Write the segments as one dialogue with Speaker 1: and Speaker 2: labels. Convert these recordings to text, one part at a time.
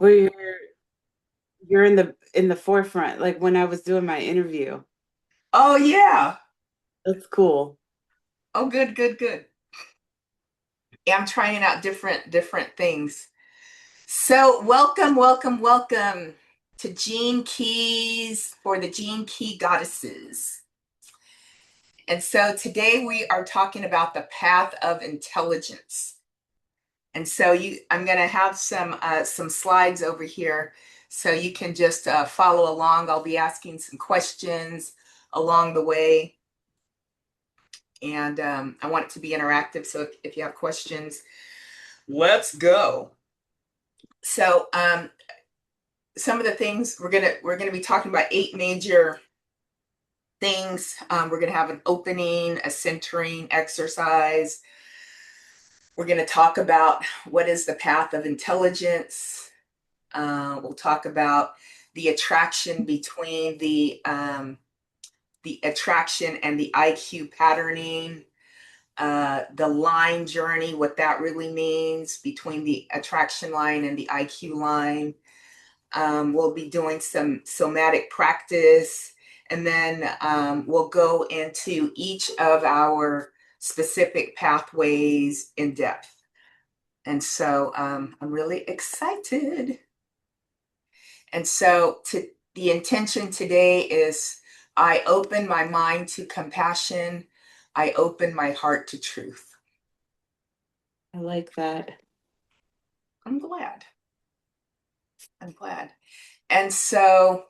Speaker 1: where you're in the forefront, like when I was doing my interview.
Speaker 2: Oh yeah.
Speaker 1: That's cool.
Speaker 2: Oh, good, good, good. Yeah, I'm trying out different things. So welcome, welcome, welcome to Gene Keys for the Gene Key Goddesses. And so today we are talking about the path of intelligence. And so I'm going to have some slides over here, so you can just follow along. I'll be asking some questions along the way, and I want it to be interactive. So if you have questions, let's go. So some of the things we're gonna be talking about 8 major things. We're gonna have an opening, a centering exercise. We're gonna talk about what is the path of intelligence. We'll talk about the attraction between the attraction and the IQ patterning, the line journey, what that really means between the attraction line and the IQ line. We'll be doing some somatic practice, and then we'll go into each of our specific pathways in depth. And so I'm really excited. And so the intention today is I open my mind to compassion. I open my heart to truth.
Speaker 1: I like that.
Speaker 2: I'm glad. I'm glad. And so,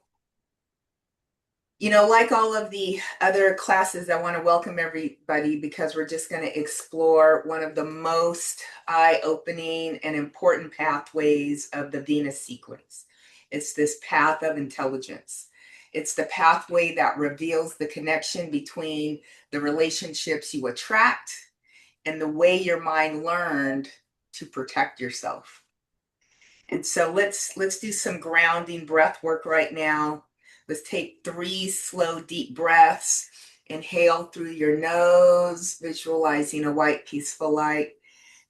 Speaker 2: like all of the other classes, I want to welcome everybody because we're just going to explore one of the most eye-opening and important pathways of the Venus sequence. It's this path of intelligence. It's the pathway that reveals the connection between the relationships you attract and the way your mind learned to protect yourself. And so let's do some grounding breath work right now. Let's take 3 slow, deep breaths. Inhale through your nose, visualizing a white, peaceful light.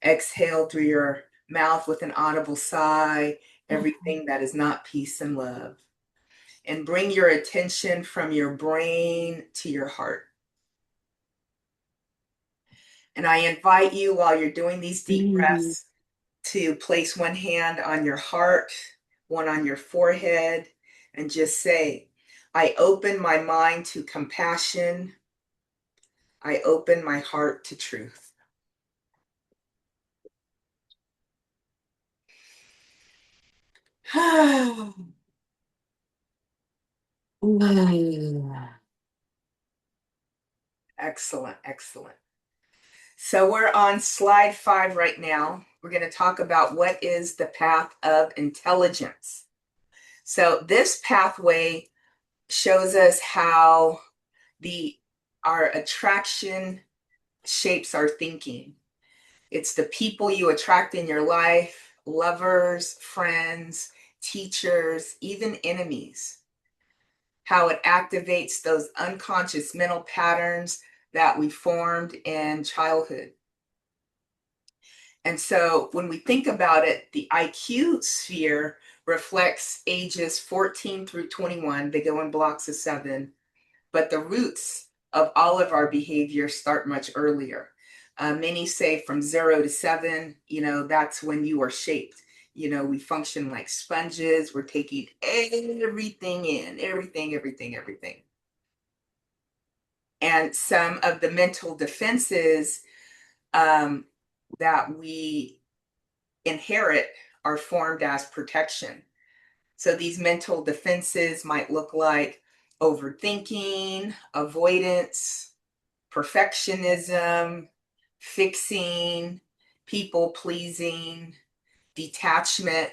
Speaker 2: Exhale through your mouth with an audible sigh, everything that is not peace and love. And bring your attention from your brain to your heart. And I invite you, while you're doing these deep
Speaker 1: Mm.
Speaker 2: breaths, to place one hand on your heart, one on your forehead, and just say, I open my mind to compassion. I open my heart to truth. Excellent, excellent. So we're on slide 5 right now. We're going to talk about what is the path of intelligence. So this pathway shows us how the our attraction shapes our thinking. It's the people you attract in your life, lovers, friends, teachers, even enemies, how it activates those unconscious mental patterns that we formed in childhood. And so when we think about it, the IQ sphere reflects ages 14 through 21. They go in blocks of 7, but the roots of all of our behavior start much earlier. Many say from 0 to 7, that's when you are shaped. We function like sponges. We're taking everything in, everything, everything, everything. And some of the mental defenses um, that we inherit are formed as protection. So these mental defenses might look like overthinking, avoidance, perfectionism, fixing, people pleasing, detachment,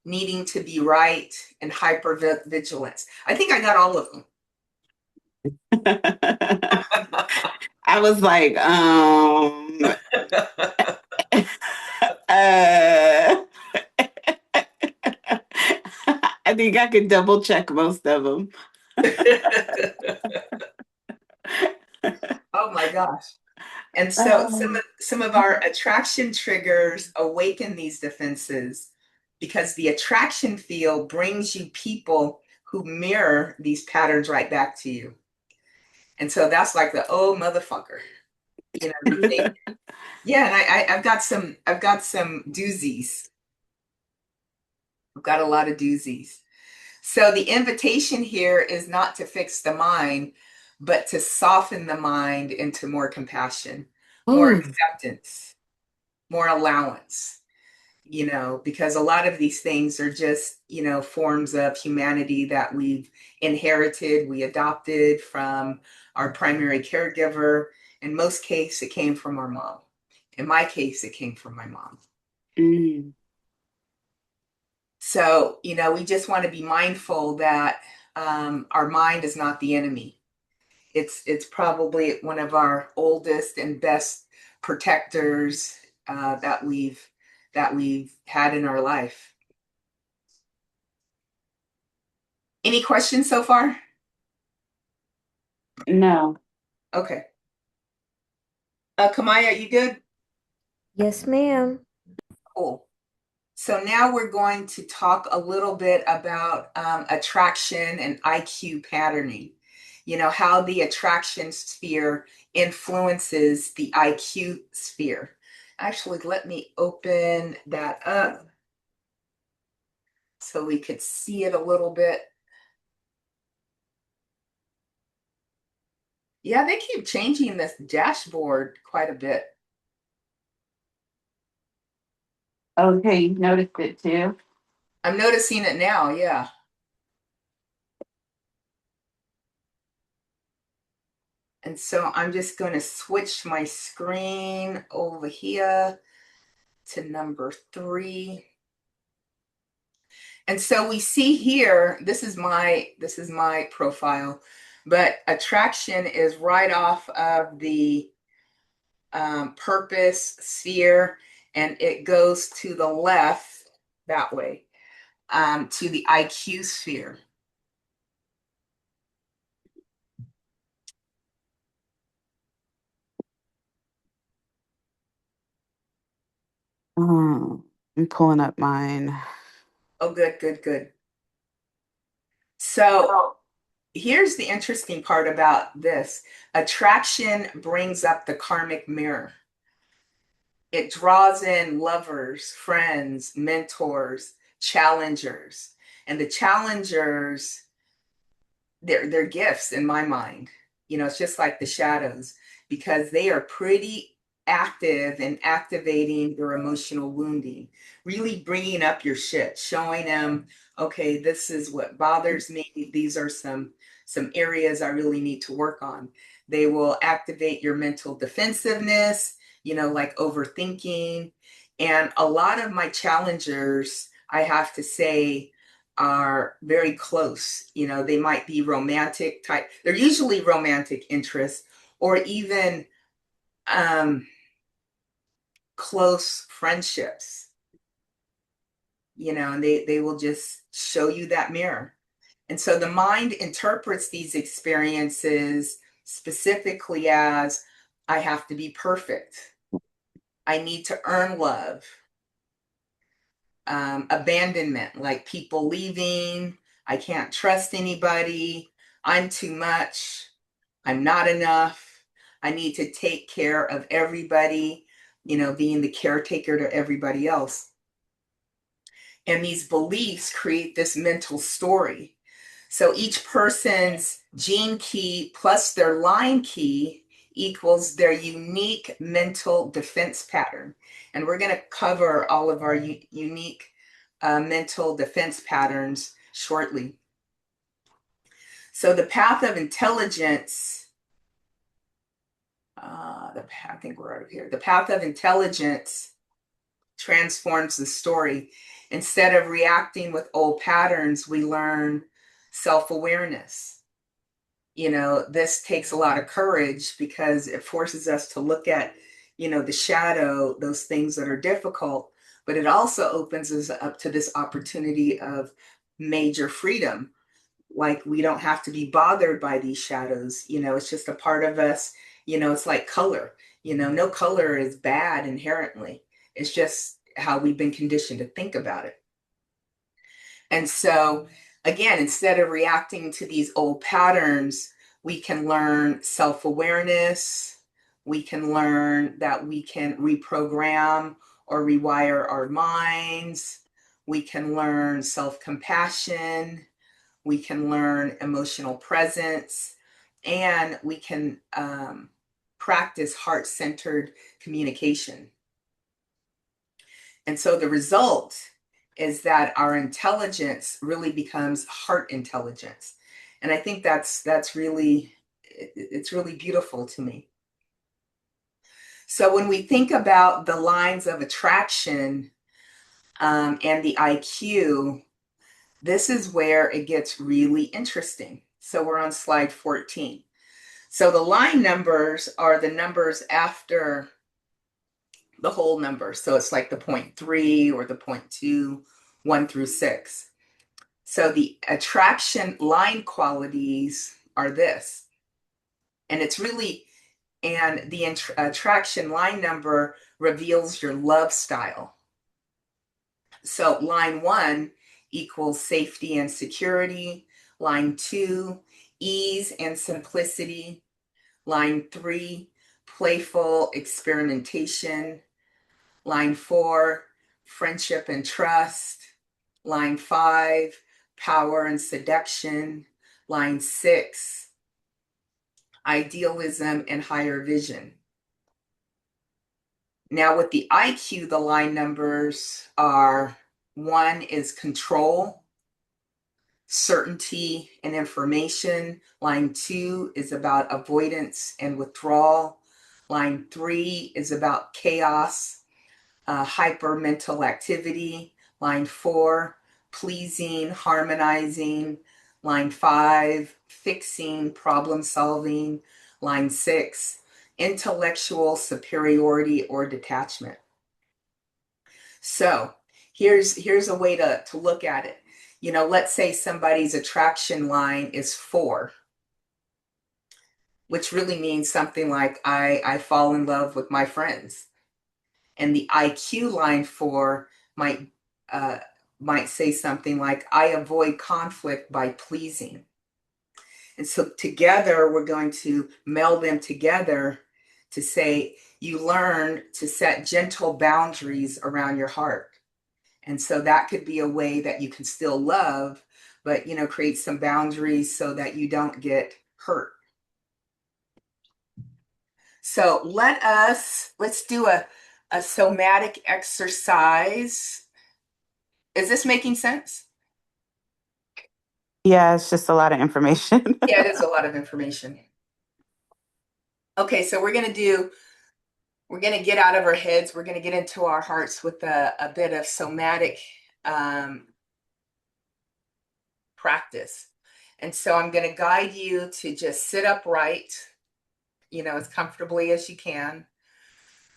Speaker 2: needing to be right, and hypervigilance. I think I got all of them.
Speaker 1: I was like, uh, I think I could double check most of them.
Speaker 2: Oh my gosh. And so some
Speaker 1: Um,
Speaker 2: of, some of our attraction triggers awaken these defenses. because the attraction field brings you people who mirror these patterns right back to you. And so that's like the oh motherfucker. You know, you think, yeah, and I've got some doozies. I've got a lot of doozies. So the invitation here is not to fix the mind, but to soften the mind into more compassion, more
Speaker 1: Ooh.
Speaker 2: acceptance, more allowance, you know, because a lot of these things are just, you know, forms of humanity that we've inherited, we adopted from our primary caregiver. In most cases, it came from our mom. In my case, it came from my mom.
Speaker 1: Mm.
Speaker 2: So, you know, we just want to be mindful that our mind is not the enemy. It's probably one of our oldest and best protectors that we've had in our life. Any questions so far?
Speaker 1: No.
Speaker 2: Okay. Kamaya, you good?
Speaker 3: Yes, ma'am.
Speaker 2: Cool. So now we're going to talk a little bit about attraction and IQ patterning. You know, how the attraction sphere influences the IQ sphere. Actually, let me open that up so we could see it a little bit. Yeah, they keep changing this dashboard quite a bit.
Speaker 1: Okay, you noticed it too.
Speaker 2: I'm noticing it now, yeah. And so I'm just going to switch my screen over here to number 3. And so we see here, this is my profile, but attraction is right off of the purpose sphere, and it goes to the left that way, to the IQ sphere.
Speaker 1: I'm pulling up mine.
Speaker 2: Oh, good, good, good. So here's the interesting part about this. Attraction brings up the karmic mirror. It draws in lovers, friends, mentors, challengers. And the challengers, they're gifts in my mind. You know, it's just like the shadows because they are pretty active in activating your emotional wounding, really bringing up your shit, showing them, okay, this is what bothers me. These are some areas I really need to work on. They will activate your mental defensiveness, you know, like overthinking. And a lot of my challengers, I have to say, are very close. You know, they might be romantic type. They're usually romantic interests or even close friendships. You know, and they will just show you that mirror. And so the mind interprets these experiences specifically as I have to be perfect. I need to earn love. Abandonment, like people leaving. I can't trust anybody. I'm too much. I'm not enough. I need to take care of everybody, you know, being the caretaker to everybody else. And these beliefs create this mental story. So each person's gene key plus their line key equals their unique mental defense pattern. And we're going to cover all of our unique mental defense patterns shortly. So the path of intelligence, I think we're over here. The path of intelligence transforms the story. Instead of reacting with old patterns, we learn self-awareness. You know, this takes a lot of courage because it forces us to look at, you know, the shadow, those things that are difficult, but it also opens us up to this opportunity of major freedom. Like we don't have to be bothered by these shadows. You know, it's just a part of us. You know, it's like color. You know, no color is bad inherently. It's just how we've been conditioned to think about it. And so, again, instead of reacting to these old patterns, we can learn self-awareness. We can learn that we can reprogram or rewire our minds. We can learn self-compassion. We can learn emotional presence. And we can practice heart-centered communication. And so the result is that our intelligence really becomes heart intelligence. And I think that's really, it's really beautiful to me. So when we think about the lines of attraction and the IQ, this is where it gets really interesting. So we're on slide 14. So the line numbers are the numbers after the whole number. So it's like the 0.3 or the 0.2, 1 through 6. So the attraction line qualities are this. And it's really, and the attraction line number reveals your love style. So line 1 equals safety and security. Line 2, ease and simplicity. Line 3, playful experimentation. Line 4, friendship and trust. Line 5, power and seduction. Line 6, idealism and higher vision. Now with the IQ, the line numbers are 1 is control, certainty and information. Line 2 is about avoidance and withdrawal. Line 3 is about chaos, hypermental activity. Line 4, pleasing, harmonizing. Line 5, fixing, problem solving. Line 6, intellectual superiority or detachment. So here's a way to look at it. You know, let's say somebody's attraction line is 4, which really means something like I fall in love with my friends. And the IQ line 4 might say something like I avoid conflict by pleasing. And so together we're going to meld them together to say you learn to set gentle boundaries around your heart. And so that could be a way that you can still love, but you know, create some boundaries so that you don't get hurt. So let's do a somatic exercise. Is this making sense?
Speaker 1: Yeah, it's just a lot of information.
Speaker 2: Yeah, it is a lot of information. Okay, so we're gonna get out of our heads. We're gonna get into our hearts with a bit of somatic practice. And so I'm gonna guide you to just sit upright, you know, as comfortably as you can.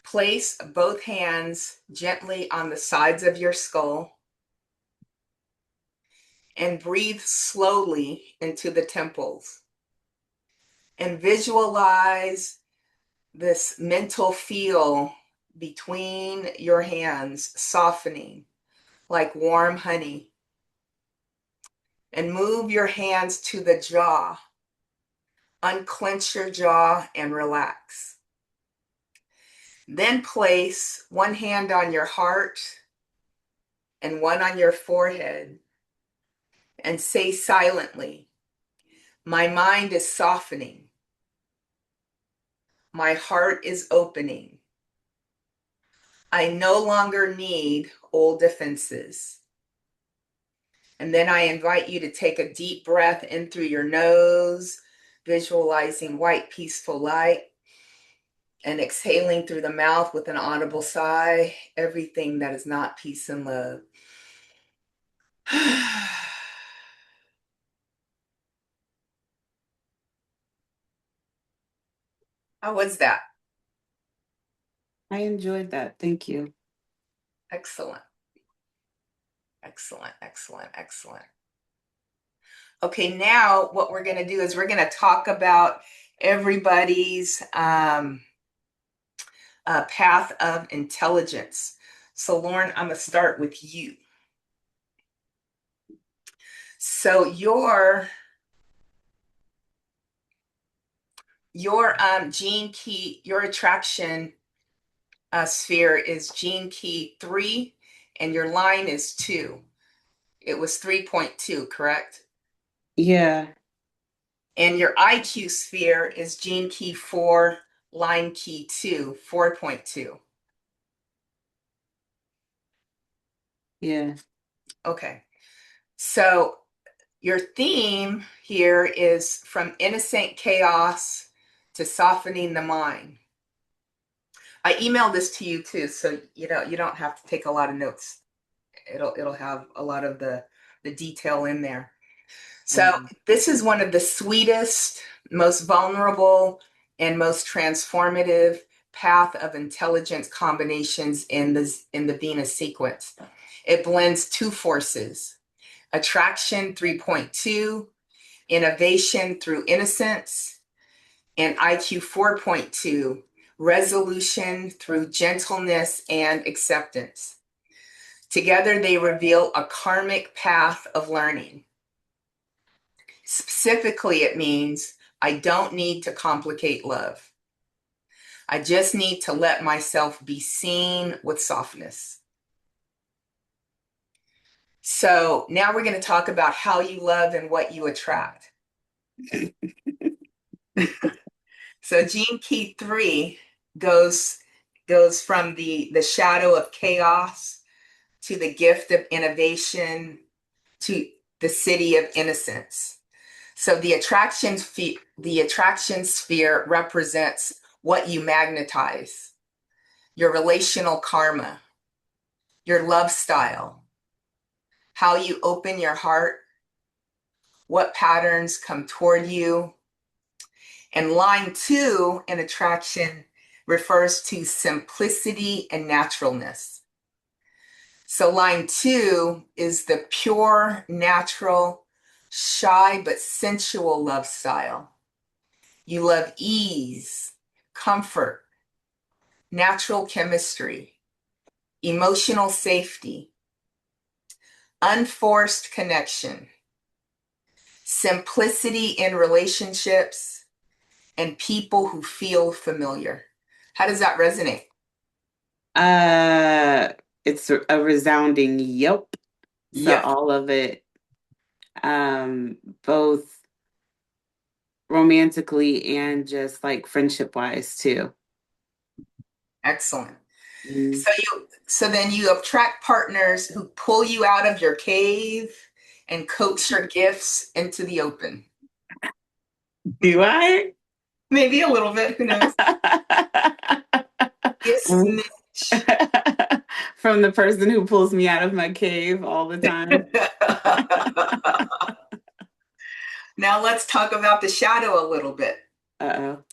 Speaker 2: Place both hands gently on the sides of your skull and breathe slowly into the temples. And visualize this mental feel between your hands softening like warm honey. And move your hands to the jaw. Unclench your jaw and relax. Then place one hand on your heart and one on your forehead and say silently, my mind is softening. My heart is opening. I no longer need old defenses. And then I invite you to take a deep breath in through your nose, visualizing white, peaceful light, and exhaling through the mouth with an audible sigh, everything that is not peace and love. How was that?
Speaker 1: I enjoyed that. Thank you.
Speaker 2: Excellent. Excellent, excellent, excellent. Okay, now what we're going to do is we're going to talk about everybody's path of intelligence. So Lauren, I'm going to start with you. So your gene key, your attraction sphere is gene key 3, and your line is 2. It was 3.2, correct?
Speaker 1: Yeah.
Speaker 2: And your IQ sphere is gene key 4, line key 2, 4.2.
Speaker 1: Yeah.
Speaker 2: Okay. So your theme here is from innocent chaos to softening the mind. I emailed this to you too, so you don't have to take a lot of notes. It'll have a lot of the detail in there. So this is one of the sweetest, most vulnerable, and most transformative path of intelligence combinations in the Venus sequence. It blends two forces: attraction 3.2, innovation through innocence, and IQ 4.2, resolution through gentleness and acceptance. Together, they reveal a karmic path of learning. Specifically, it means I don't need to complicate love. I just need to let myself be seen with softness. So now we're going to talk about how you love and what you attract. So gene key 3 goes from the shadow of chaos to the gift of innovation to the city of innocence. So the attraction sphere represents what you magnetize, your relational karma, your love style, how you open your heart, what patterns come toward you. And line 2 in attraction refers to simplicity and naturalness. So line 2 is the pure, natural, shy but sensual love style. You love ease, comfort, natural chemistry, emotional safety, unforced connection, simplicity in relationships, and people who feel familiar. How does that resonate?
Speaker 1: Uh, it's a resounding yep. So
Speaker 2: Yep.
Speaker 1: all of it, both romantically and just like friendship wise too.
Speaker 2: Excellent.
Speaker 1: Mm.
Speaker 2: So then you attract partners who pull you out of your cave and coax your gifts into the open.
Speaker 1: Do I?
Speaker 2: Maybe a little bit, who knows? Yes, niche.
Speaker 1: From the person who pulls me out of my cave all the time.
Speaker 2: Now let's talk about the shadow a little bit.
Speaker 1: Uh-oh.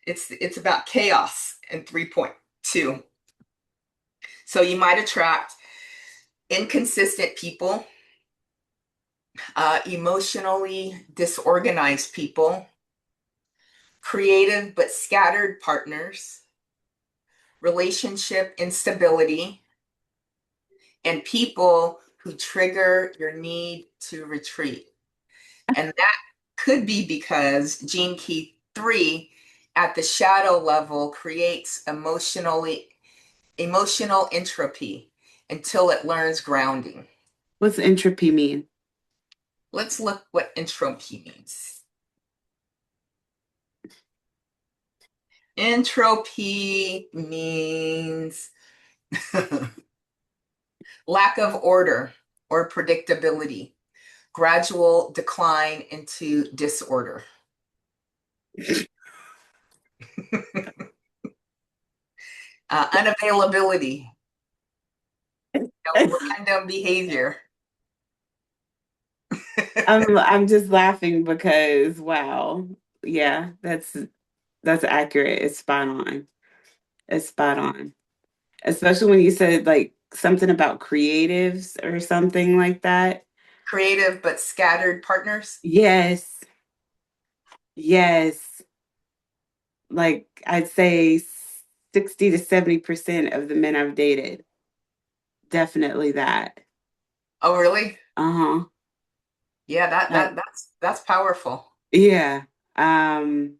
Speaker 2: It's about chaos in 3.2. So you might attract inconsistent people, emotionally disorganized people, creative but scattered partners, relationship instability, and people who trigger your need to retreat. And that could be because gene key 3 at the shadow level creates emotional entropy until it learns grounding.
Speaker 1: What's entropy mean?
Speaker 2: Let's look what entropy means. Entropy means lack of order or predictability, gradual decline into disorder. Unavailability, random behavior.
Speaker 1: I'm just laughing because wow. Yeah, that's accurate. It's spot on. It's spot on. Especially when you said like something about creatives or something like that.
Speaker 2: Creative but scattered partners.
Speaker 1: Yes. Yes. Like I'd say 60 to 70% of the men I've dated. Definitely that.
Speaker 2: Oh, really?
Speaker 1: Uh-huh.
Speaker 2: Yeah,
Speaker 1: Like,
Speaker 2: that's powerful.
Speaker 1: yeah. Um,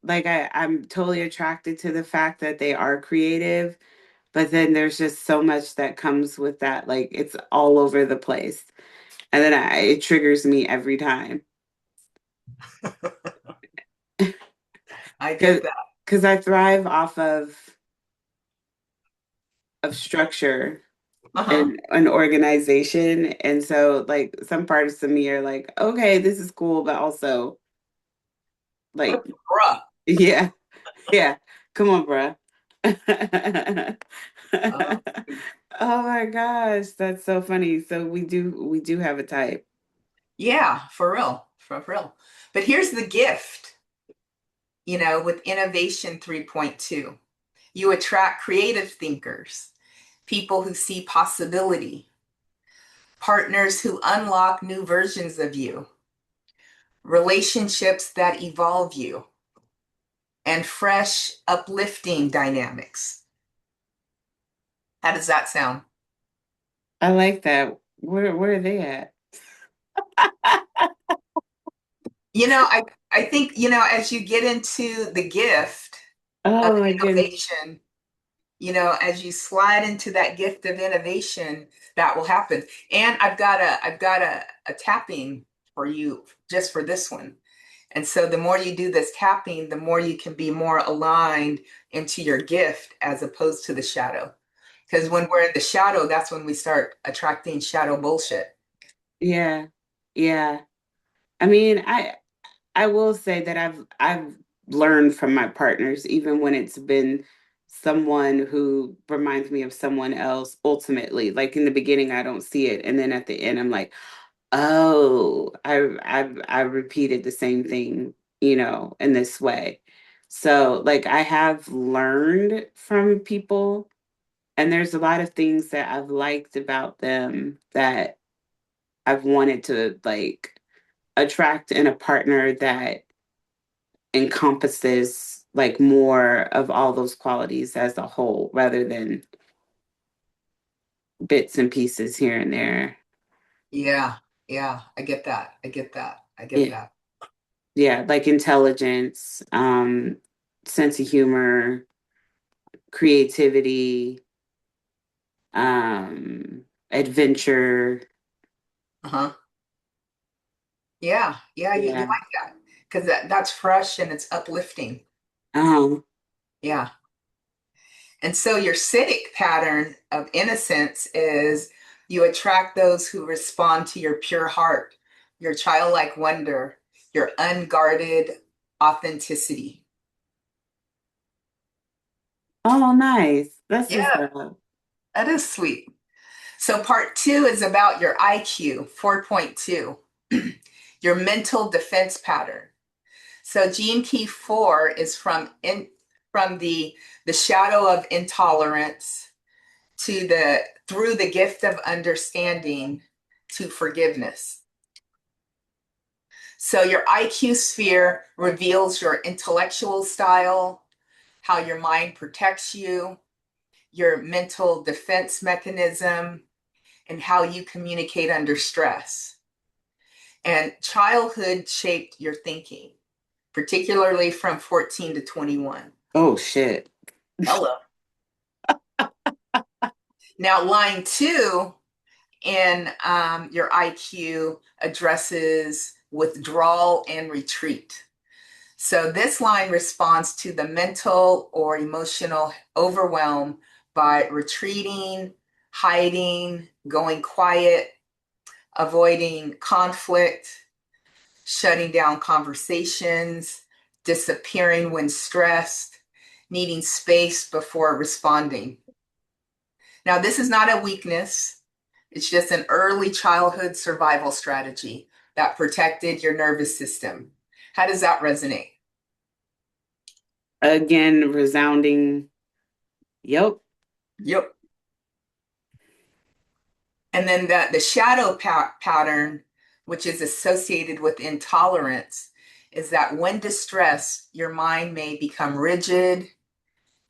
Speaker 1: like I'm totally attracted to the fact that they are creative, but then there's just so much that comes with that. Like it's all over the place. And then it triggers me every time.
Speaker 2: I
Speaker 1: Cause,
Speaker 2: get that.
Speaker 1: 'Cause I thrive off of structure
Speaker 2: Uh-huh.
Speaker 1: and an organization. And so like some parts of me are like, okay, this is cool, but also like,
Speaker 2: Bruh.
Speaker 1: yeah, yeah, come on, bruh.
Speaker 2: Uh,
Speaker 1: Oh my gosh, that's so funny. So we do have a type.
Speaker 2: yeah, for real, for real. But here's the gift, with Innovation 3.2. You attract creative thinkers, people who see possibility, partners who unlock new versions of you, relationships that evolve you, and fresh, uplifting dynamics. How does that sound?
Speaker 1: I like that. Where are they at?
Speaker 2: I think, as you get into the gift of
Speaker 1: Oh my goodness.
Speaker 2: innovation, as you slide into that gift of innovation, that will happen. And I've got a tapping for you just for this one. And so the more you do this tapping, the more you can be more aligned into your gift as opposed to the shadow. Because when we're in the shadow, that's when we start attracting shadow bullshit.
Speaker 1: Yeah. Yeah. I mean, I will say that I've learned from my partners, even when it's been someone who reminds me of someone else ultimately. Like in the beginning, I don't see it. And then at the end, I'm like, oh, I repeated the same thing, in this way. So like I have learned from people, and there's a lot of things that I've liked about them that I've wanted to like attract in a partner that encompasses like more of all those qualities as a whole rather than bits and pieces here and there.
Speaker 2: Yeah, yeah, I get that. I get that. I get
Speaker 1: Yeah,
Speaker 2: that.
Speaker 1: yeah, like intelligence, sense of humor, creativity, adventure.
Speaker 2: Uh-huh. Yeah, yeah, you
Speaker 1: Yeah.
Speaker 2: like that because that's fresh and it's uplifting.
Speaker 1: Um,
Speaker 2: Yeah. And so your Siddhic pattern of innocence is you attract those who respond to your pure heart, your childlike wonder, your unguarded authenticity.
Speaker 1: oh, nice. That's what's
Speaker 2: Yeah,
Speaker 1: up.
Speaker 2: that is sweet. So part two is about your IQ, 4.2, your mental defense pattern. So gene key 4 is from the shadow of intolerance to the through the gift of understanding to forgiveness. So your IQ sphere reveals your intellectual style, how your mind protects you, your mental defense mechanism, and how you communicate under stress. And childhood shaped your thinking, particularly from 14 to 21.
Speaker 1: Oh shit.
Speaker 2: Hello. Now, line two in your IQ addresses withdrawal and retreat. So, this line responds to the mental or emotional overwhelm by retreating, hiding, going quiet, avoiding conflict, shutting down conversations, disappearing when stressed, needing space before responding. Now, this is not a weakness, it's just an early childhood survival strategy that protected your nervous system. How does that resonate?
Speaker 1: Again, resounding. Yep.
Speaker 2: Yep. And then the shadow pattern, which is associated with intolerance, is that when distressed, your mind may become rigid,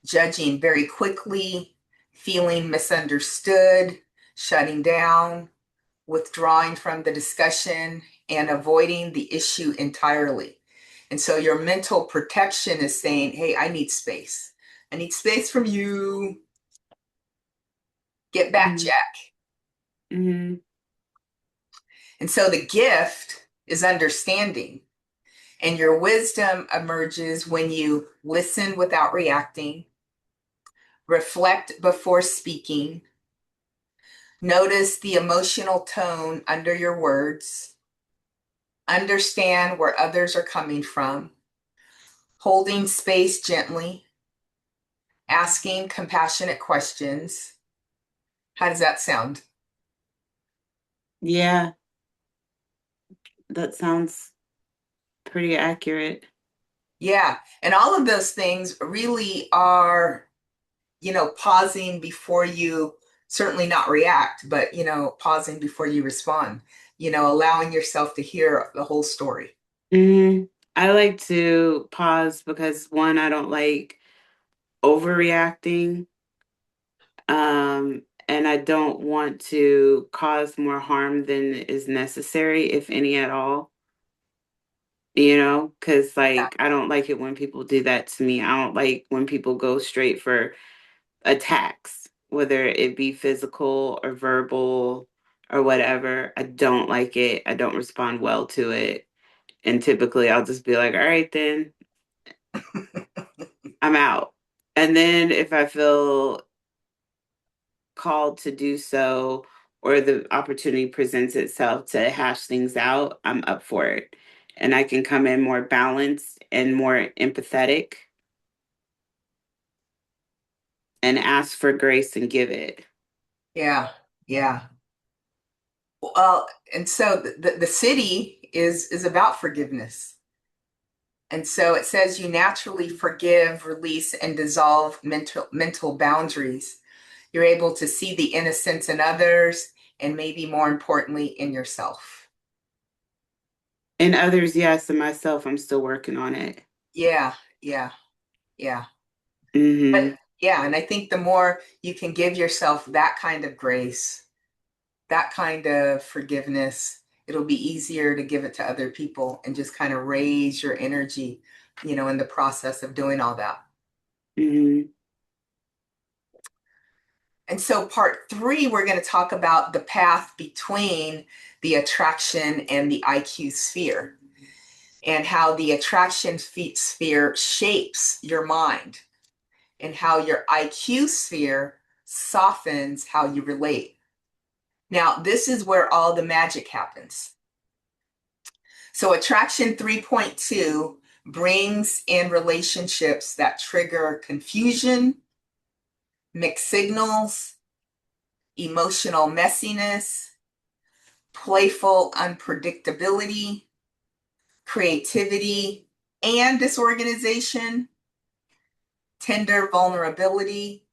Speaker 2: judging very quickly, feeling misunderstood, shutting down, withdrawing from the discussion, and avoiding the issue entirely. And so your mental protection is saying, hey, I need space. I need space from you. Get back,
Speaker 1: Mm-hmm.
Speaker 2: Jack.
Speaker 1: Mm-hmm.
Speaker 2: And so the gift is understanding. And your wisdom emerges when you listen without reacting, reflect before speaking, notice the emotional tone under your words, understand where others are coming from, holding space gently, asking compassionate questions. How does that sound?
Speaker 1: Yeah, that sounds pretty accurate.
Speaker 2: Yeah. And all of those things really are, pausing before you, certainly not react, but, pausing before you respond, allowing yourself to hear the whole story.
Speaker 1: Hmm. I like to pause because one, I don't like overreacting. And I don't want to cause more harm than is necessary, if any at all. Because
Speaker 2: Yeah.
Speaker 1: like I don't like it when people do that to me. I don't like when people go straight for attacks, whether it be physical or verbal or whatever. I don't like it. I don't respond well to it. And typically I'll just be like, all right, then I'm out. And then if I feel called to do so or the opportunity presents itself to hash things out, I'm up for it. And I can come in more balanced and more empathetic and ask for grace and give it.
Speaker 2: Yeah. Yeah. Well, and so the city is about forgiveness. And so it says you naturally forgive, release, and dissolve mental boundaries. You're able to see the innocence in others and maybe more importantly in yourself.
Speaker 1: And others, yes, and myself, I'm still working on it.
Speaker 2: Yeah, yeah, yeah. But
Speaker 1: Hmm.
Speaker 2: yeah, and I think the more you can give yourself that kind of grace, that kind of forgiveness, it'll be easier to give it to other people and just kind of raise your energy, in the process of doing all that.
Speaker 1: Hmm.
Speaker 2: And so, part three, we're going to talk about the path between the attraction and the IQ sphere and how the attraction sphere shapes your mind and how your IQ sphere softens how you relate. Now, this is where all the magic happens. So, attraction 3.2 brings in relationships that trigger confusion, mixed signals, emotional messiness, playful unpredictability, creativity and disorganization, tender vulnerability,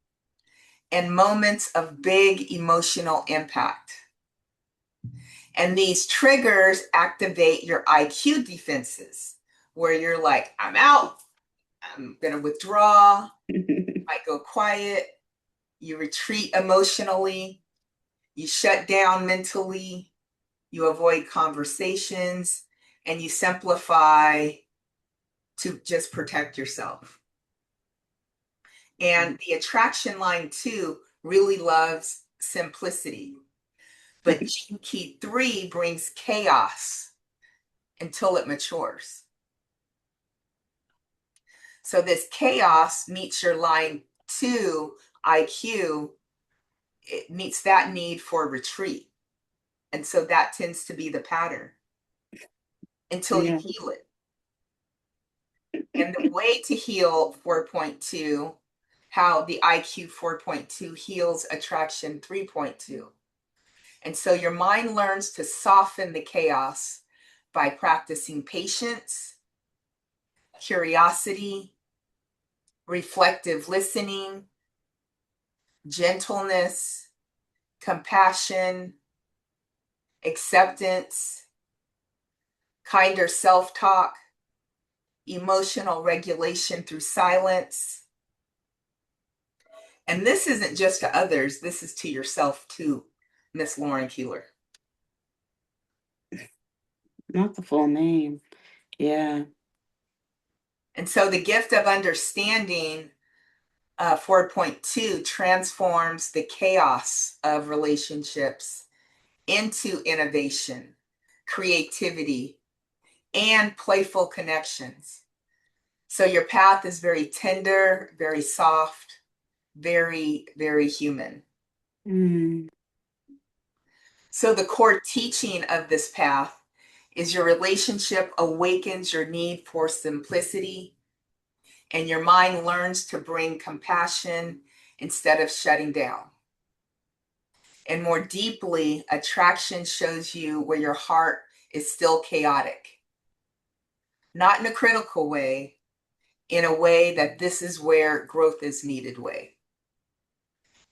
Speaker 2: and moments of big emotional impact. And these triggers activate your IQ defenses, where you're like, I'm out, I'm going to withdraw, might go quiet, you retreat emotionally, you shut down mentally, you avoid conversations, and you simplify to just protect yourself. And the attraction line too really loves simplicity. But GeneKey 3 brings chaos until it matures. So this chaos meets your line 2 IQ, it meets that need for retreat. And so that tends to be the pattern until you
Speaker 1: Yeah.
Speaker 2: heal it. And the way to heal 4.2, how the IQ 4.2 heals attraction 3.2. And so your mind learns to soften the chaos by practicing patience, curiosity, reflective listening, gentleness, compassion, acceptance, kinder self talk, emotional regulation through silence. And this isn't just to others, this is to yourself too, Miss Lauren Keeler.
Speaker 1: Not the full name. Yeah.
Speaker 2: And so the gift of understanding, 4.2, transforms the chaos of relationships into innovation, creativity, and playful connections. So your path is very tender, very soft, very, very human.
Speaker 1: Mm.
Speaker 2: So the core teaching of this path is your relationship awakens your need for simplicity, and your mind learns to bring compassion instead of shutting down. And more deeply, attraction shows you where your heart is still chaotic, not in a critical way, in a way that this is where growth is needed way.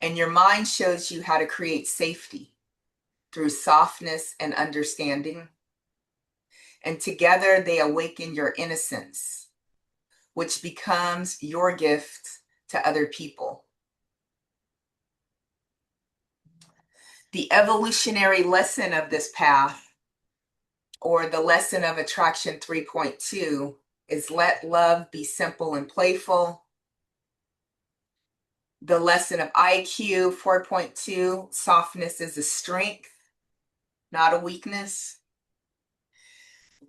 Speaker 2: And your mind shows you how to create safety through softness and understanding. And together they awaken your innocence, which becomes your gift to other people. The evolutionary lesson of this path, or the lesson of attraction 3.2, is let love be simple and playful. The lesson of IQ 4.2, softness is a strength, not a weakness.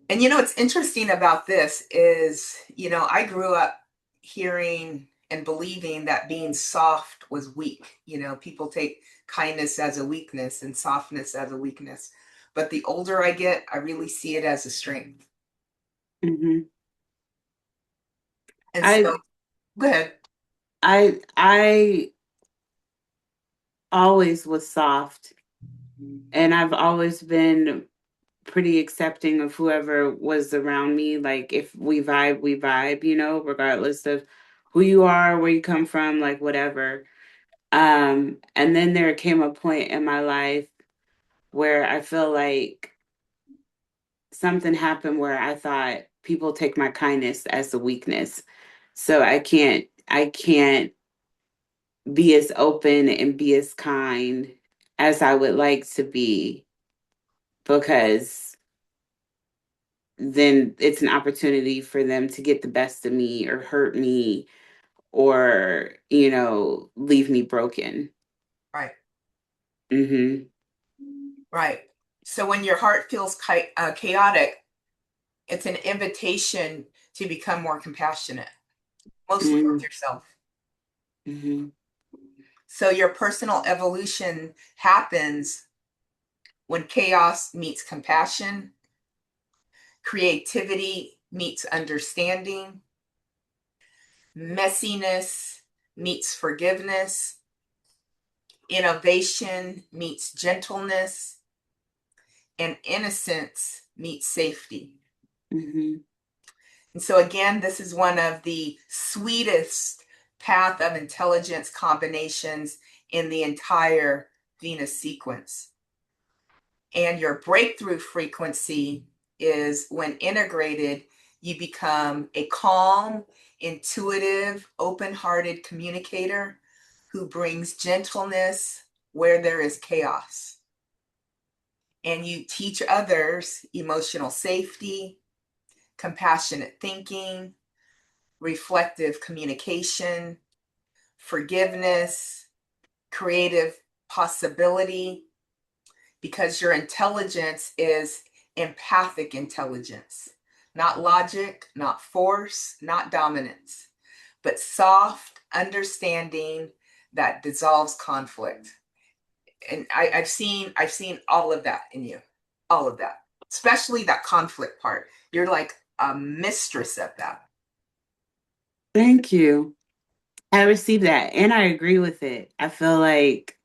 Speaker 2: And what's interesting about this is, I grew up hearing and believing that being soft was weak. People take kindness as a weakness and softness as a weakness. But the older I get, I really see it as a strength.
Speaker 1: Hmm.
Speaker 2: And
Speaker 1: I
Speaker 2: so, go ahead.
Speaker 1: I always was soft, and I've always been pretty accepting of whoever was around me. Like if we vibe, regardless of who you are, where you come from, like whatever. And then there came a point in my life where I feel like something happened where I thought people take my kindness as a weakness. So I can't be as open and be as kind as I would like to be, because then it's an opportunity for them to get the best of me or hurt me or, leave me broken.
Speaker 2: Right,
Speaker 1: Hmm.
Speaker 2: right. So when your heart feels chaotic, it's an invitation to become more compassionate, mostly with
Speaker 1: Hmm.
Speaker 2: yourself.
Speaker 1: Hmm.
Speaker 2: So your personal evolution happens when chaos meets compassion, creativity meets understanding, messiness meets forgiveness, innovation meets gentleness, and innocence meets safety.
Speaker 1: Hmm.
Speaker 2: And so, again, this is one of the sweetest path of intelligence combinations in the entire Venus sequence. And your breakthrough frequency is when integrated, you become a calm, intuitive, open hearted communicator who brings gentleness where there is chaos. And you teach others emotional safety, compassionate thinking, reflective communication, forgiveness, creative possibility, because your intelligence is empathic intelligence, not logic, not force, not dominance, but soft understanding that dissolves conflict. And I've seen all of that in you, all of that, especially that conflict part. You're like a mistress at that.
Speaker 1: Thank you. I received that and I agree with it. I feel like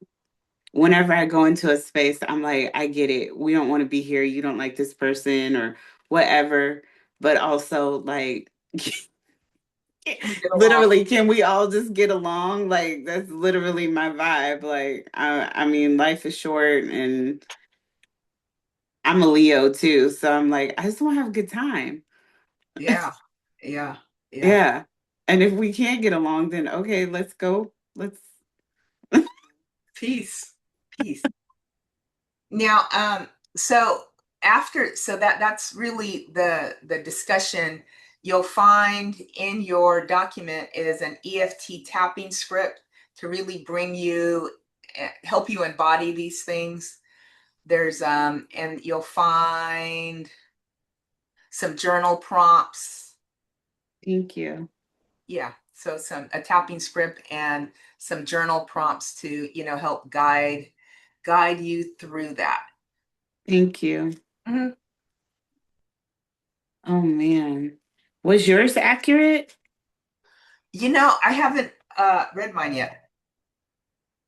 Speaker 1: whenever I go into a space, I'm like, I get it. We don't want to be here. You don't like this person or whatever. But also, like,
Speaker 2: Can we get along?
Speaker 1: literally, can we all just get along? Like, that's literally my vibe. Like, I mean, life is short and I'm a Leo too. So I'm like, I just want to have a good time.
Speaker 2: Yeah, yeah, yeah.
Speaker 1: Yeah. And if we can't get along, then okay, let's go. Let's.
Speaker 2: Peace, peace. Now, so after, so that's really the discussion. You'll find in your document is an EFT tapping script to really bring you, help you embody these things. There's and you'll find some journal prompts.
Speaker 1: Thank you.
Speaker 2: Yeah, so some a tapping script and some journal prompts to, help guide you through that.
Speaker 1: Thank you.
Speaker 2: Mhm.
Speaker 1: Oh man. Was yours accurate?
Speaker 2: I haven't read mine yet.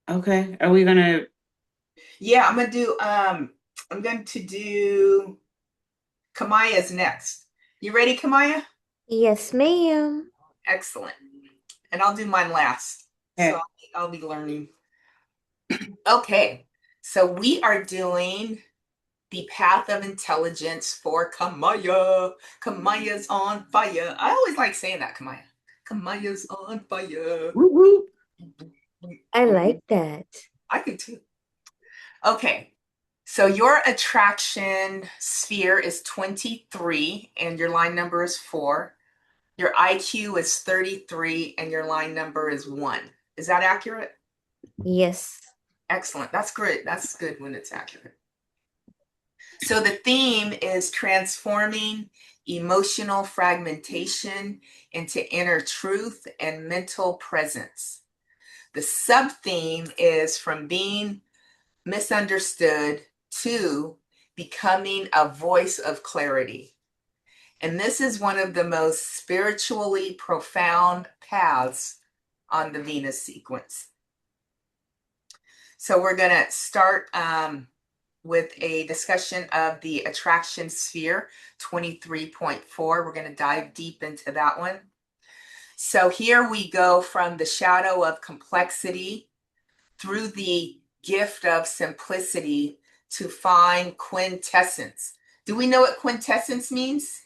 Speaker 1: Okay. Are we gonna
Speaker 2: Yeah, I'm going to do Kamaya's next. You ready, Kamaya?
Speaker 3: Yes, ma'am.
Speaker 2: Excellent. And I'll do mine last. So
Speaker 1: okay.
Speaker 2: I'll be learning. Okay. So we are doing the path of intelligence for Kamaya. Kamaya's on fire. I always like saying that, Kamaya. Kamaya's on fire.
Speaker 1: Woo woo.
Speaker 3: I like that.
Speaker 2: I can too. Okay. So your attraction sphere is 23 and your line number is 4. Your IQ is 33 and your line number is 1. Is that accurate?
Speaker 3: Yes.
Speaker 2: Excellent. That's great. That's good when it's accurate. So the theme is transforming emotional fragmentation into inner truth and mental presence. The sub theme is from being misunderstood to becoming a voice of clarity. And this is one of the most spiritually profound paths on the Venus sequence. So we're going to start with a discussion of the attraction sphere 23.4. We're going to dive deep into that one. So here we go from the shadow of complexity through the gift of simplicity to find quintessence. Do we know what quintessence means?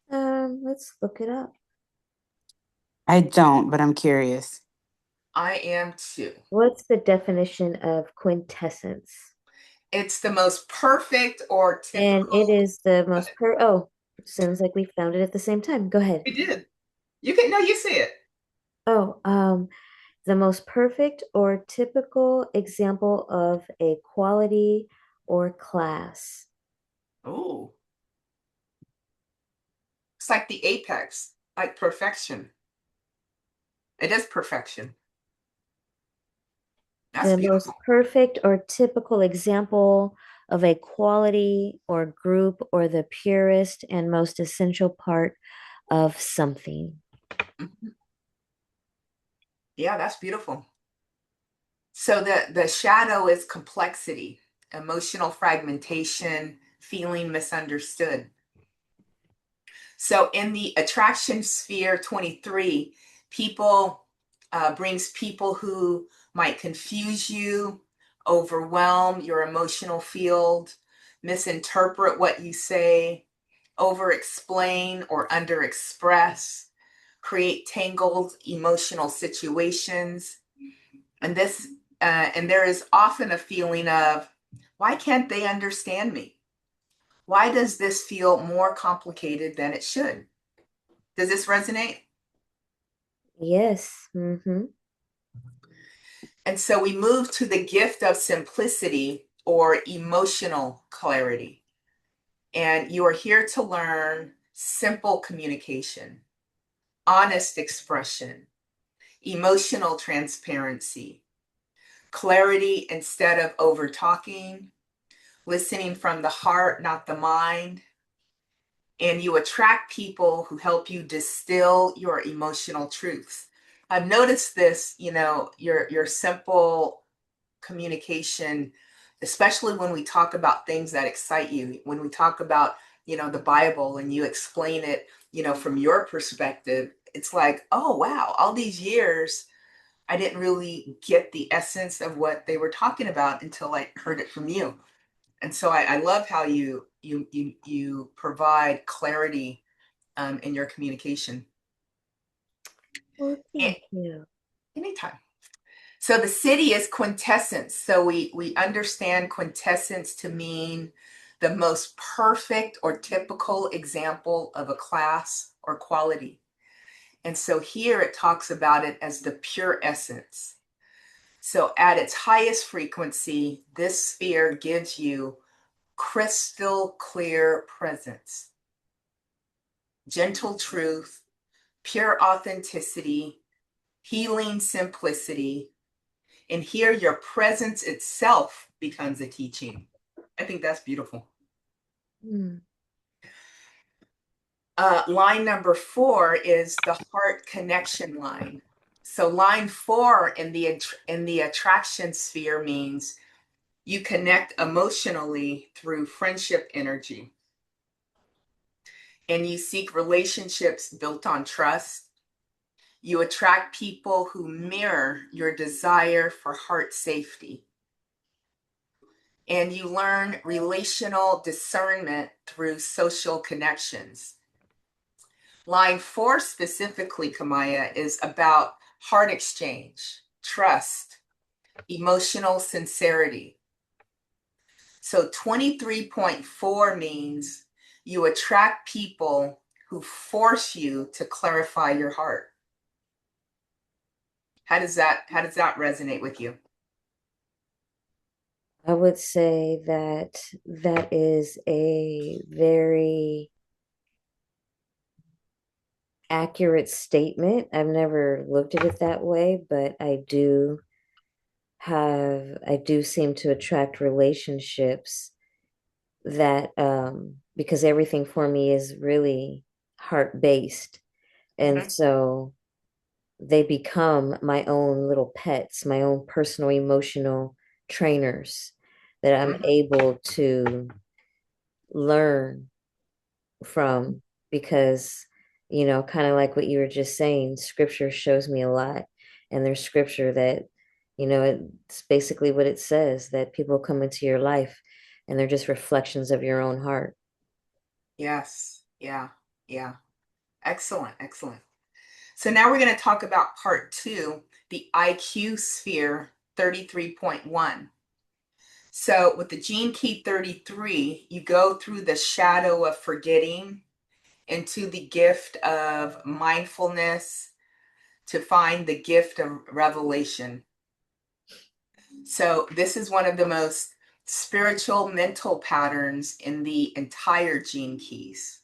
Speaker 3: Let's look it up.
Speaker 1: I don't, but I'm curious.
Speaker 2: I am too.
Speaker 3: What's the definition of quintessence?
Speaker 2: It's the most perfect or
Speaker 3: And it
Speaker 2: typical.
Speaker 3: is the most oh, sounds like we found it at the same time. Go ahead.
Speaker 2: We did. You can, no, you see it.
Speaker 3: Oh, the most perfect or typical example of a quality or class.
Speaker 2: Oh, it's like the apex, like perfection. It is perfection. That's
Speaker 3: The most
Speaker 2: beautiful.
Speaker 3: perfect or typical example of a quality or group or the purest and most essential part of something.
Speaker 2: Mhm. Yeah, that's beautiful. So the shadow is complexity, emotional fragmentation, feeling misunderstood. So in the attraction sphere 23, people brings people who might confuse you, overwhelm your emotional field, misinterpret what you say, over explain or under express, create tangled emotional situations. And this and there is often a feeling of, why can't they understand me? Why does this feel more complicated than it should? Does this resonate?
Speaker 3: Yes. Mm-hmm.
Speaker 2: And so we move to the gift of simplicity or emotional clarity. And you are here to learn simple communication, honest expression, emotional transparency, clarity instead of over talking, listening from the heart, not the mind. And you attract people who help you distill your emotional truths. I've noticed this, your simple communication, especially when we talk about things that excite you, when we talk about, the Bible and you explain it, from your perspective, it's like, oh, wow, all these years, I didn't really get the essence of what they were talking about until I heard it from you. And so I love how you provide clarity in your communication.
Speaker 3: Well,
Speaker 2: And
Speaker 3: thank you.
Speaker 2: anytime. So the city is quintessence. So we understand quintessence to mean the most perfect or typical example of a class or quality. And so here it talks about it as the pure essence. So at its highest frequency, this sphere gives you crystal clear presence, gentle truth, pure authenticity, healing simplicity. And here your presence itself becomes a teaching. I think that's beautiful.
Speaker 3: Mm.
Speaker 2: Line number 4 is the heart connection line. So line 4 in the attraction sphere means you connect emotionally through friendship energy. And you seek relationships built on trust. You attract people who mirror your desire for heart safety. And you learn relational discernment through social connections. Line 4 specifically, Kamaya, is about heart exchange, trust, emotional sincerity. So 23.4 means you attract people who force you to clarify your heart. How does that resonate with you?
Speaker 3: I would say that that is a very accurate statement. I've never looked at it that way, but I do seem to attract relationships that because everything for me is really heart based. And
Speaker 2: Mm-hmm.
Speaker 3: so they become my own little pets, my own personal emotional trainers that I'm
Speaker 2: Mm-hmm.
Speaker 3: able to learn from because, kind of like what you were just saying, scripture shows me a lot. And there's scripture that, it's basically what it says that people come into your life and they're just reflections of your own heart.
Speaker 2: Yes. Yeah. Yeah. Excellent. Excellent. So now we're going to talk about part 2, the IQ sphere 33.1. So with the GeneKey 33, you go through the shadow of forgetting into the gift of mindfulness to find the gift of revelation. So this is one of the most spiritual mental patterns in the entire gene keys.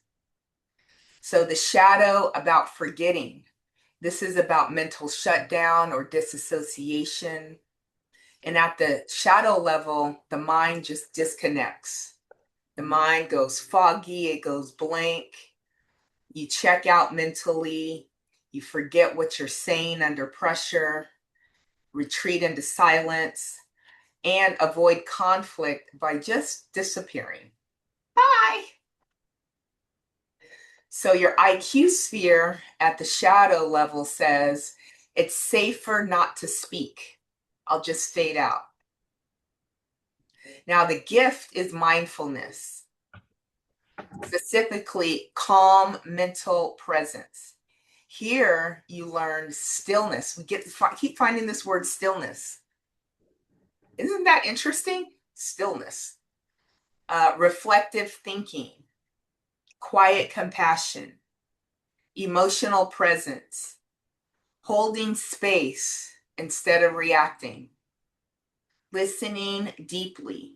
Speaker 2: So the shadow about forgetting. This is about mental shutdown or disassociation. And at the shadow level, the mind just disconnects. The mind goes foggy, it goes blank. You check out mentally, you forget what you're saying under pressure, retreat into silence, and avoid conflict by just disappearing. Bye. So your IQ sphere at the shadow level says it's safer not to speak. I'll just fade out. Now, the gift is mindfulness, specifically calm mental presence. Here you learn stillness. Keep finding this word stillness. Isn't that interesting? Stillness. Reflective thinking, quiet compassion, emotional presence, holding space instead of reacting, listening deeply.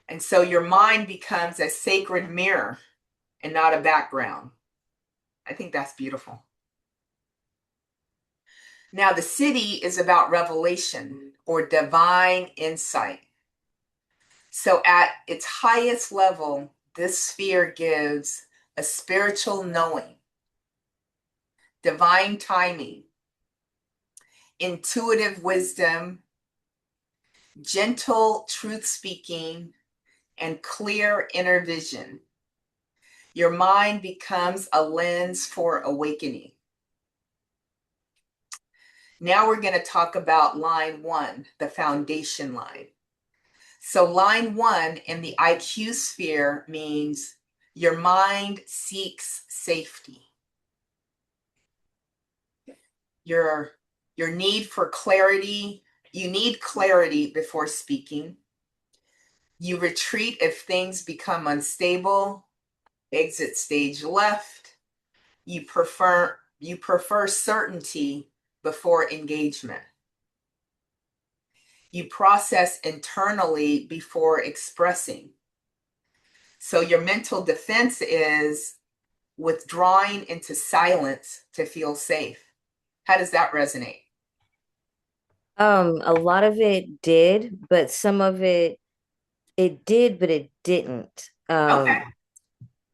Speaker 2: And so your mind becomes a sacred mirror and not a background. I think that's beautiful. Now, the city is about revelation or divine insight. So, at its highest level, this sphere gives a spiritual knowing, divine timing, intuitive wisdom, gentle truth speaking, and clear inner vision. Your mind becomes a lens for awakening. Now we're going to talk about line 1, the foundation line. So line 1 in the IQ sphere means your mind seeks safety. Your your need for clarity. You need clarity before speaking. You retreat if things become unstable. Exit stage left. You prefer certainty before engagement. You process internally before expressing. So your mental defense is withdrawing into silence to feel safe. How does that resonate?
Speaker 3: A lot of it did, but some of it did, but it didn't.
Speaker 2: Okay.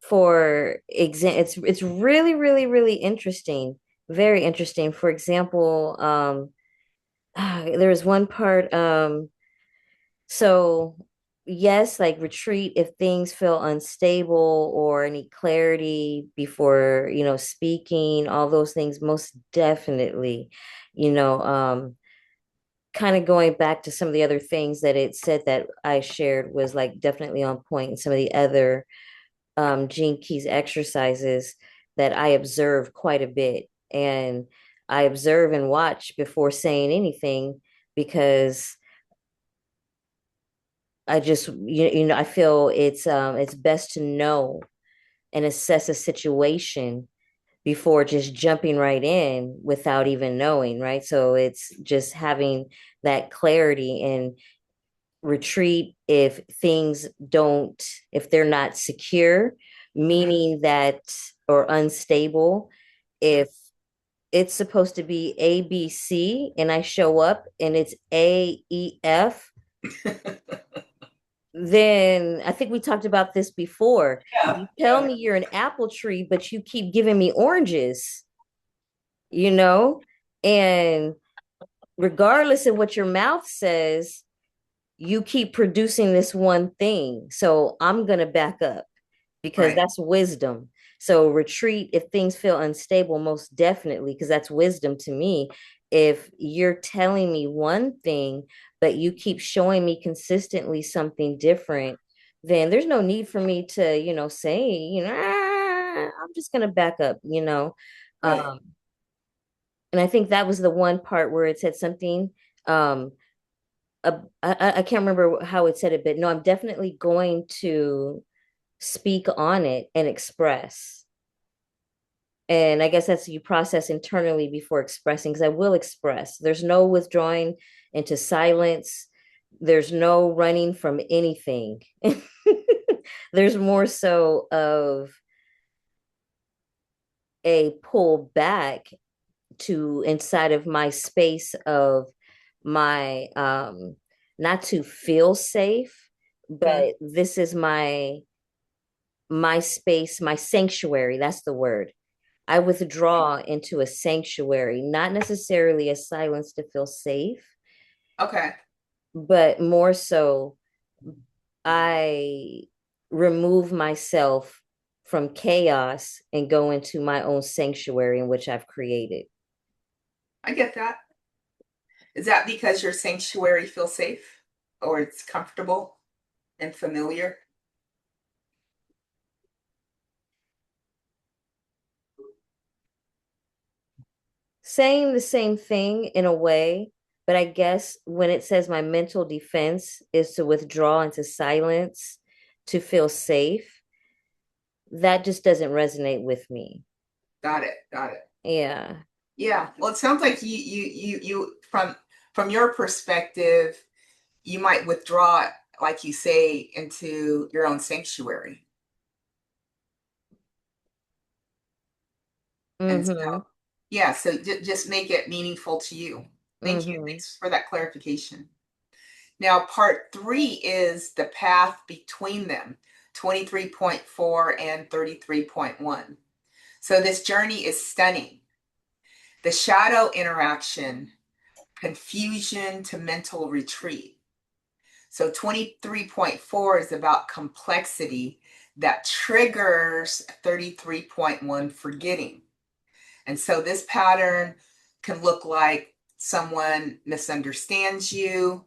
Speaker 3: For example, it's really, really, really interesting, very interesting. For example, there was one part, so yes, like retreat if things feel unstable or need clarity before, speaking, all those things, most definitely, you know, kind of going back to some of the other things that it said that I shared was like definitely on point, and some of the other GeneKey's exercises that I observe quite a bit. And I observe and watch before saying anything because I just, I feel it's best to know and assess a situation before just jumping right in without even knowing, right? So it's just having that clarity and retreat if things don't, if they're not secure, meaning that, or unstable. If it's supposed to be ABC and I show up and it's AEF, then I think we talked about this before.
Speaker 2: Yeah,
Speaker 3: You tell
Speaker 2: yeah,
Speaker 3: me you're an apple tree, but you keep giving me oranges, you know? And regardless of what your mouth says, you keep producing this one thing. So I'm going to back up because
Speaker 2: right,
Speaker 3: that's wisdom. So retreat if things feel unstable, most definitely, because that's wisdom to me. If you're telling me one thing, but you keep showing me consistently something different, then there's no need for me to, say, I'm just going to back up.
Speaker 2: right.
Speaker 3: Um, and I think that was the one part where it said something. I can't remember how it said it, but no, I'm definitely going to speak on it and express. And I guess that's you process internally before expressing, because I will express. There's no withdrawing into silence. There's no running from anything. There's more so of a pull back to inside of my space of my not to feel safe,
Speaker 2: Mhm.
Speaker 3: but this is my space, my sanctuary. That's the word. I withdraw into a sanctuary, not necessarily a silence to feel safe,
Speaker 2: Okay.
Speaker 3: but more so I remove myself from chaos and go into my own sanctuary in which I've created.
Speaker 2: I get that. Is that because your sanctuary feels safe or it's comfortable and familiar?
Speaker 3: Saying the same thing in a way, but I guess when it says my mental defense is to withdraw into silence to feel safe, that just doesn't resonate with me.
Speaker 2: Got it. Got it.
Speaker 3: Yeah.
Speaker 2: Yeah. Well, it sounds like you from your perspective, you might withdraw, like you say, into your own sanctuary. And so,
Speaker 3: Mm-hmm.
Speaker 2: yeah, so just make it meaningful to you. Thank you.
Speaker 3: Mm-hmm.
Speaker 2: Thanks for that clarification. Now, part three is the path between them, 23.4 and 33.1. So this journey is stunning. The shadow interaction, confusion to mental retreat. So 23.4 is about complexity that triggers 33.1 forgetting. And so this pattern can look like someone misunderstands you,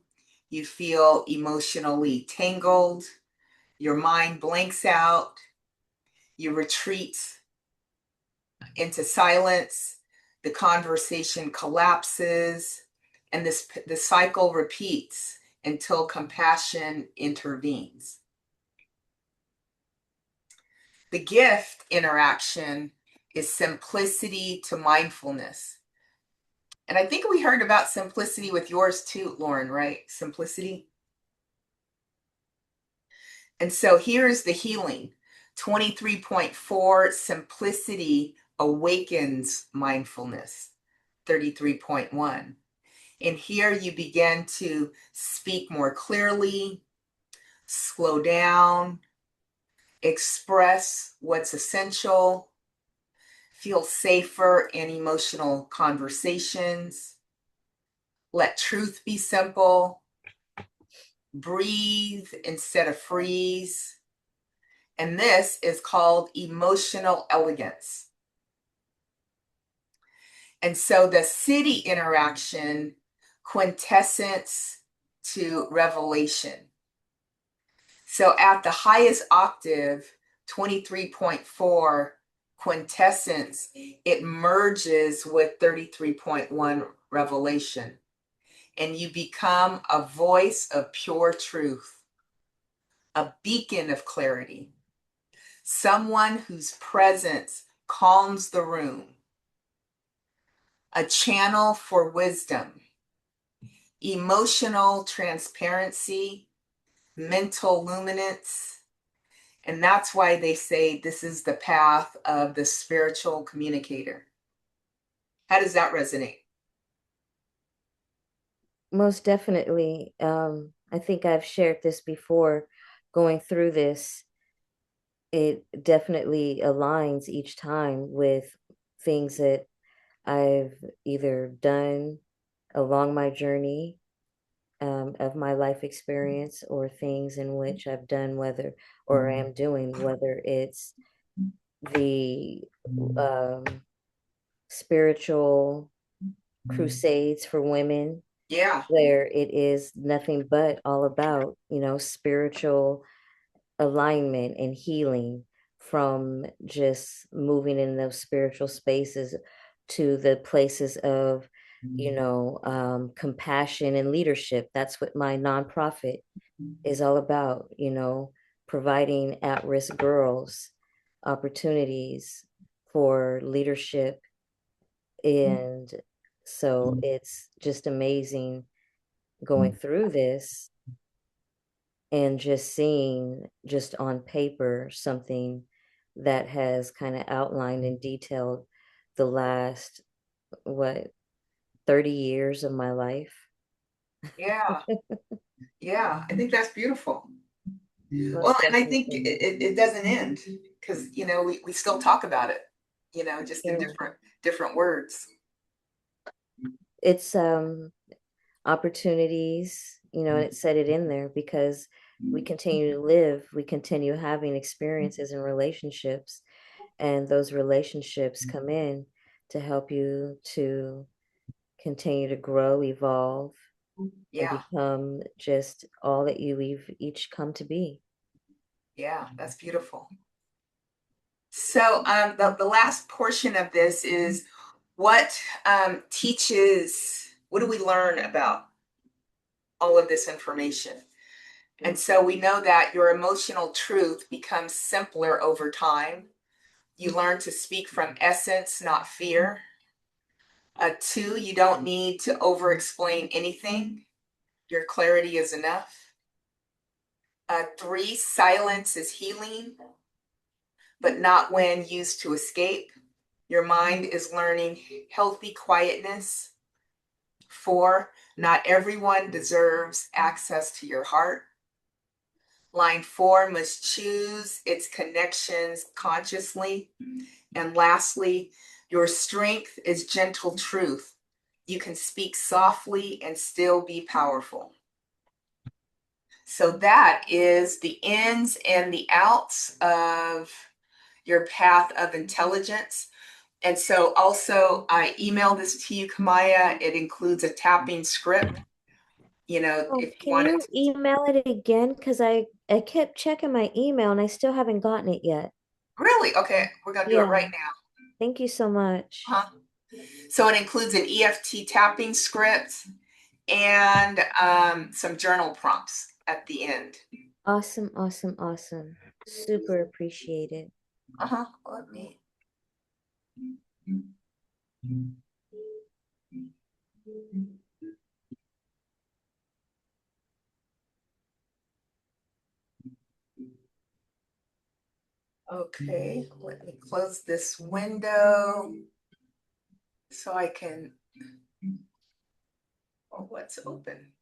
Speaker 2: you feel emotionally tangled, your mind blanks out, you retreat into silence, the conversation collapses, and the cycle repeats until compassion intervenes. The gift interaction is simplicity to mindfulness. And I think we heard about simplicity with yours too, Lauren, right? Simplicity. And so here's the healing. 23.4, simplicity awakens mindfulness. 33.1. And here you begin to speak more clearly, slow down, express what's essential, feel safer in emotional conversations, let truth be simple, breathe instead of freeze. And this is called emotional elegance. And so the city interaction, quintessence to revelation. So at the highest octave, 23.4, quintessence, it merges with 33.1 revelation. And you become a voice of pure truth, a beacon of clarity, someone whose presence calms the room, a channel for wisdom, emotional transparency, mental luminance. And that's why they say this is the path of the spiritual communicator. How does that resonate?
Speaker 3: Most definitely. I think I've shared this before. Going through this, it definitely aligns each time with things that I've either done along my journey of my life experience, or things in which I've done, whether or am doing, whether it's the um, spiritual crusades for women,
Speaker 2: Yeah,
Speaker 3: where it is nothing but all about, spiritual alignment and healing, from just moving in those spiritual spaces to the places of, compassion and leadership. That's what my nonprofit is all about, providing at-risk girls opportunities for leadership. And so it's just amazing going through this and just seeing, just on paper, something that has kind of outlined and detailed the last, what, 30 years of my life.
Speaker 2: yeah, yeah. I think that's beautiful. Well,
Speaker 3: Most
Speaker 2: and I think
Speaker 3: definitely.
Speaker 2: it doesn't end because we still talk about it, just in
Speaker 3: Yeah.
Speaker 2: different words.
Speaker 3: It's opportunities, and it said it in there because we continue to live, we continue having experiences and relationships, and those relationships come in to help you to continue to grow, evolve, and
Speaker 2: Yeah,
Speaker 3: become just all that we've each come to be.
Speaker 2: yeah, that's beautiful. So the last portion of this is what what do we learn about all of this information? And so we know that your emotional truth becomes simpler over time. You learn to speak from essence, not fear. Two, you don't need to over explain anything. Your clarity is enough. Three, silence is healing, but not when used to escape. Your mind is learning healthy quietness. Four, not everyone deserves access to your heart. Line four must choose its connections consciously. And lastly, your strength is gentle truth. You can speak softly and still be powerful. So that is the ins and the outs of your path of intelligence. And so also I emailed this to you, Kamaya. It includes a tapping script,
Speaker 3: Oh,
Speaker 2: if you
Speaker 3: can
Speaker 2: wanted
Speaker 3: you
Speaker 2: to.
Speaker 3: email it again? Because I kept checking my email and I still haven't gotten it yet.
Speaker 2: Really? Okay, we're gonna do it right
Speaker 3: Yeah,
Speaker 2: now.
Speaker 3: thank you so much.
Speaker 2: Huh? So it includes an EFT tapping script and some journal prompts at the end.
Speaker 3: Awesome, awesome, awesome. Super appreciated.
Speaker 2: Let me. Okay, let me close this window so I can. Oh, what's open?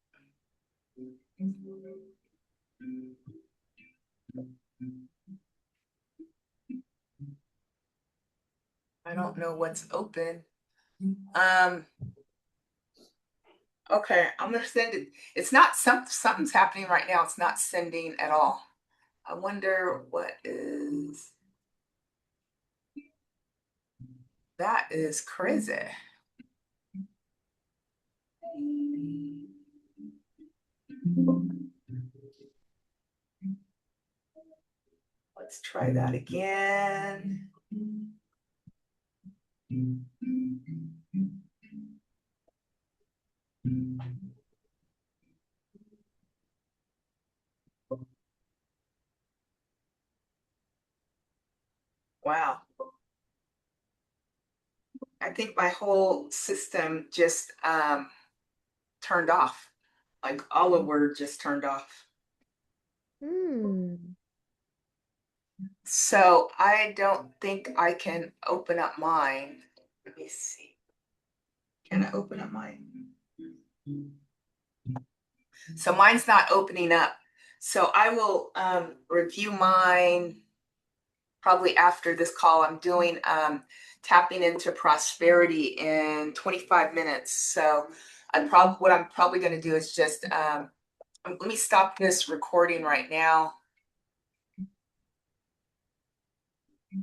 Speaker 2: I don't know what's open. Okay, I'm gonna send it. It's not something's happening right now. It's not sending at all. I wonder what is. That is crazy. Let's try that again. Wow. I think my whole system just turned off. Like all of Word just turned off.
Speaker 3: Hmm.
Speaker 2: So I don't think I can open up mine. Let me see. Can I open up mine? So mine's not opening up. So I will review mine probably after this call. I'm doing tapping into prosperity in 25 minutes. So what I'm probably going to do is just let me stop this recording right now.